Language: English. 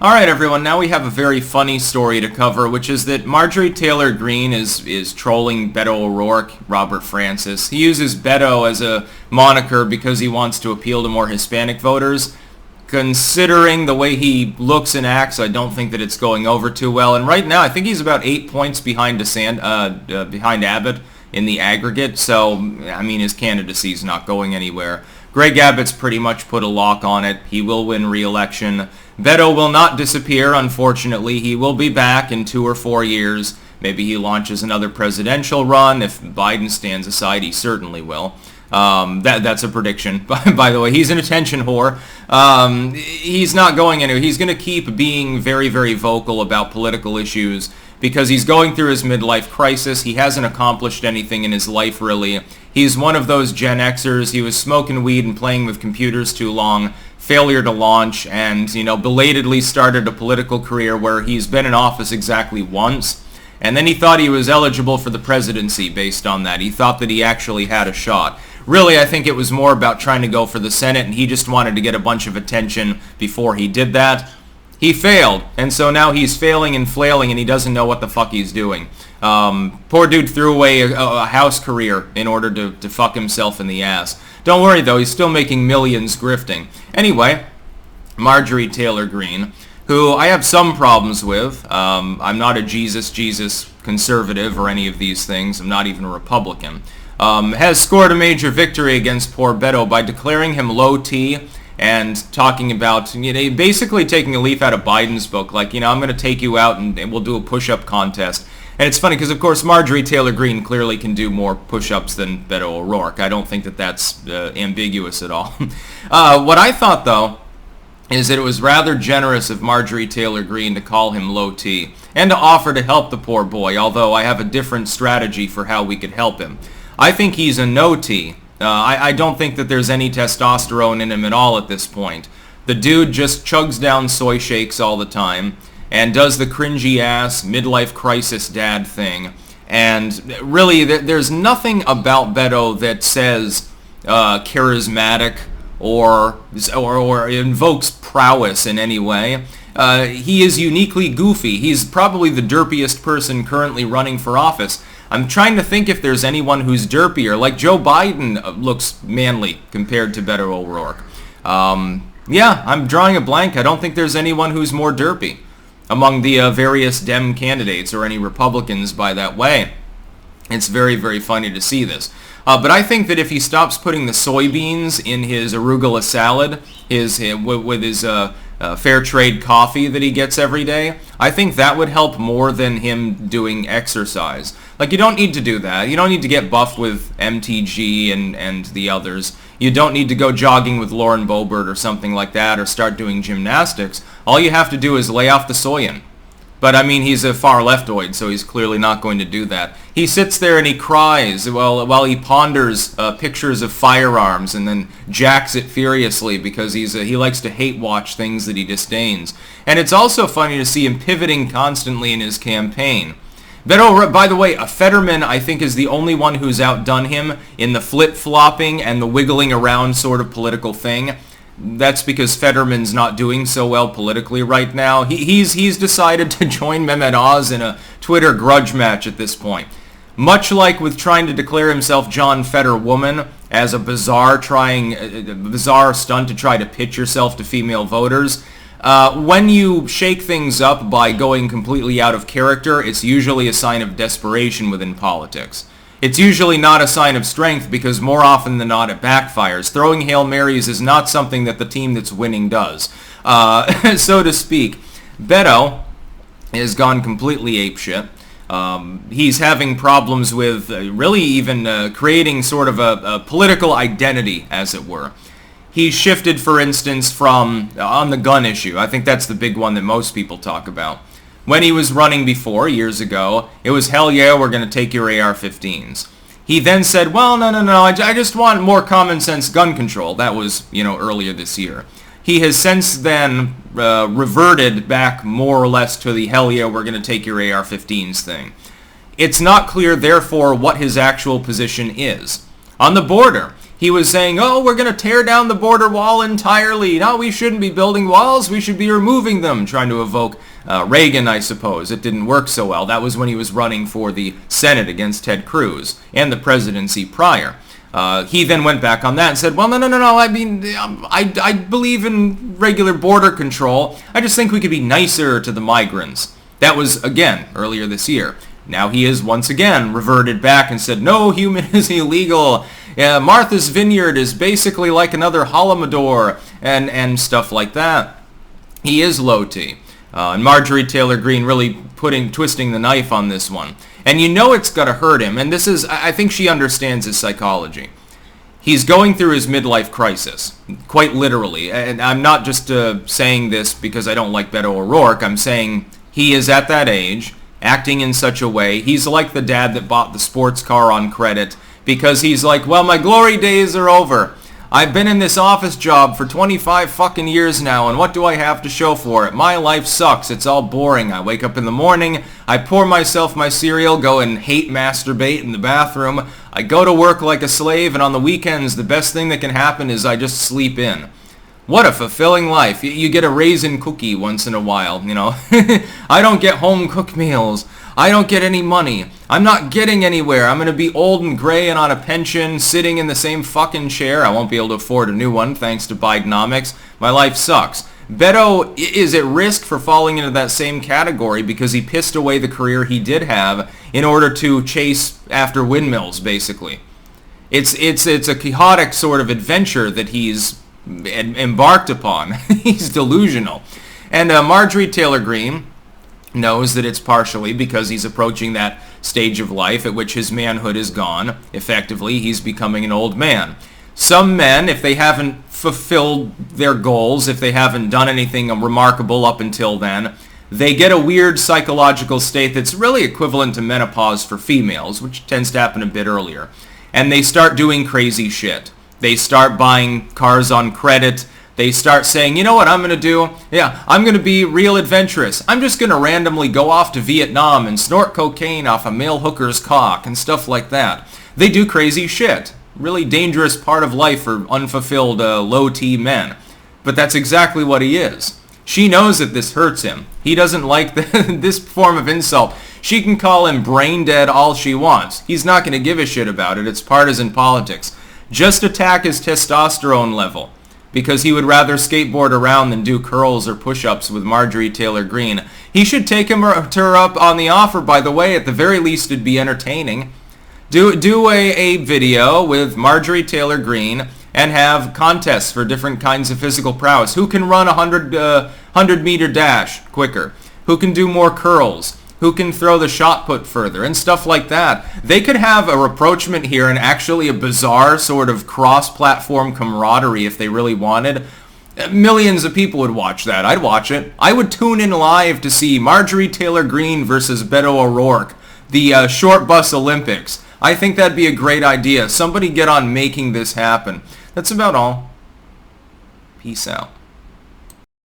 Alright everyone, now we have a very funny story to cover, which is that Marjorie Taylor Greene is trolling Beto O'Rourke, Robert Francis. He uses Beto as a moniker because he wants to appeal to more Hispanic voters. Considering the way he looks and acts, I don't think that it's going over too well. And right now, I think he's about 8 points behind behind Abbott in the aggregate. So, I mean, his candidacy's not going anywhere. Greg Abbott's pretty much put a lock on it. He will win re-election. Beto will not disappear, unfortunately. He will be back in 2 or 4 years. Maybe he launches another presidential run. If Biden stands aside, he certainly will. That's a prediction. By the way, he's an attention whore. He's not going anywhere. He's going to keep being very, very vocal about political issues because he's going through his midlife crisis. He hasn't accomplished anything in his life, really. He's one of those Gen Xers. He was smoking weed and playing with computers too long, failure to launch, and, belatedly started a political career where he's been in office exactly once. And then he thought he was eligible for the presidency based on that. He thought that he actually had a shot. Really, I think it was more about trying to go for the Senate, and he just wanted to get a bunch of attention before he did that. He failed, and so now he's failing and flailing, and he doesn't know what the fuck he's doing. Poor dude threw away a house career in order to fuck himself in the ass. Don't worry, though, he's still making millions grifting. Anyway, Marjorie Taylor Greene, who I have some problems with. I'm not a Jesus conservative or any of these things. I'm not even a Republican. Has scored a major victory against poor Beto by declaring him LowT and talking about, basically taking a leaf out of Biden's book, like, I'm going to take you out and we'll do a push-up contest. And it's funny because, of course, Marjorie Taylor Greene clearly can do more push-ups than Beto O'Rourke. I don't think that that's ambiguous at all. What I thought, though, is that it was rather generous of Marjorie Taylor Greene to call him LowT and to offer to help the poor boy, although I have a different strategy for how we could help him. I think he's a no-T. I don't think that there's any testosterone in him at all at this point. The dude just chugs down soy shakes all the time and does the cringy-ass midlife crisis dad thing. And really, there's nothing about Beto that says charismatic or invokes prowess in any way. He is uniquely goofy. He's probably the derpiest person currently running for office. I'm trying to think if there's anyone who's derpier. Like Joe Biden looks manly compared to Beto O'Rourke. Yeah, I'm drawing a blank. I don't think there's anyone who's more derpy among the various Dem candidates or any Republicans by that way. It's very, very funny to see this. But I think that if he stops putting the soybeans in his arugula salad, with his fair trade coffee that he gets every day, I think that would help more than him doing exercise. Like, you don't need to do that. You don't need to get buffed with MTG and the others. You don't need to go jogging with Lauren Boebert or something like that or start doing gymnastics. All you have to do is lay off the soyin. But, I mean, he's a far leftoid, so he's clearly not going to do that. He sits there and he cries while he ponders pictures of firearms and then jacks it furiously because he likes to hate-watch things that he disdains. And it's also funny to see him pivoting constantly in his campaign. Beto, by the way, Fetterman, I think, is the only one who's outdone him in the flip-flopping and the wiggling around sort of political thing. That's because Fetterman's not doing so well politically right now. He's decided to join Mehmet Oz in a Twitter grudge match at this point. Much like with trying to declare himself John Fetterwoman as a bizarre stunt to try to pitch yourself to female voters. When you shake things up by going completely out of character, it's usually a sign of desperation within politics. It's usually not a sign of strength because more often than not it backfires. Throwing Hail Marys is not something that the team that's winning does, so to speak. Beto has gone completely apeshit. He's having problems with really even creating sort of a political identity, as it were. He's shifted, for instance, from on the gun issue. I think that's the big one that most people talk about. When he was running before, years ago, it was, hell yeah, we're going to take your AR-15s. He then said, well, no, I just want more common sense gun control. That was, earlier this year. He has since then reverted back more or less to the hell yeah, we're going to take your AR-15s thing. It's not clear, therefore, what his actual position is. On the border, He was saying, oh, we're going to tear down the border wall entirely. No, we shouldn't be building walls. We should be removing them. Trying to evoke Reagan, I suppose. It didn't work so well. That was when he was running for the Senate against Ted Cruz and the presidency prior. He then went back on that and said, well, no. I mean, I believe in regular border control. I just think we could be nicer to the migrants. That was, again, earlier this year. Now he has once again reverted back and said, no, human is illegal. Martha's Vineyard is basically like another Holodomor and stuff like that. He is LowT. And Marjorie Taylor Greene really twisting the knife on this one. And you know it's got to hurt him. And this is, I think she understands his psychology. He's going through his midlife crisis, quite literally. And I'm not just saying this because I don't like Beto O'Rourke. I'm saying he is at that age, acting in such a way. He's like the dad that bought the sports car on credit because he's like, well, my glory days are over. I've been in this office job for 25 fucking years now, and what do I have to show for it? My life sucks. It's all boring. I wake up in the morning, I pour myself my cereal, go and hate masturbate in the bathroom. I go to work like a slave, and on the weekends, the best thing that can happen is I just sleep in. What a fulfilling life. You get a raisin cookie once in a while, you know. I don't get home-cooked meals. I don't get any money. I'm not getting anywhere. I'm going to be old and gray and on a pension, sitting in the same fucking chair. I won't be able to afford a new one thanks to Bidenomics. My life sucks. Beto is at risk for falling into that same category because he pissed away the career he did have in order to chase after windmills, basically. It's a chaotic sort of adventure that he's embarked upon. He's delusional. And Marjorie Taylor Greene knows that it's partially because he's approaching that stage of life at which his manhood is gone. Effectively, he's becoming an old man. Some men, if they haven't fulfilled their goals, if they haven't done anything remarkable up until then, they get a weird psychological state that's really equivalent to menopause for females, which tends to happen a bit earlier. And they start doing crazy shit. They start buying cars on credit. They start saying, you know what I'm going to do? Yeah, I'm going to be real adventurous. I'm just going to randomly go off to Vietnam and snort cocaine off a male hooker's cock and stuff like that. They do crazy shit. Really dangerous part of life for unfulfilled LowT men. But that's exactly what he is. She knows that this hurts him. He doesn't like this form of insult. She can call him brain dead all she wants. He's not going to give a shit about it. It's partisan politics. Just attack his testosterone level, because he would rather skateboard around than do curls or push-ups with Marjorie Taylor Greene. He should take her up on the offer, by the way. At the very least, it'd be entertaining. Do a video with Marjorie Taylor Greene and have contests for different kinds of physical prowess. Who can run a 100-meter dash quicker? Who can do more curls? Who can throw the shot put further, and stuff like that. They could have a rapprochement here and actually a bizarre sort of cross-platform camaraderie if they really wanted. Millions of people would watch that. I'd watch it. I would tune in live to see Marjorie Taylor Greene versus Beto O'Rourke, the short bus Olympics. I think that'd be a great idea. Somebody get on making this happen. That's about all. Peace out.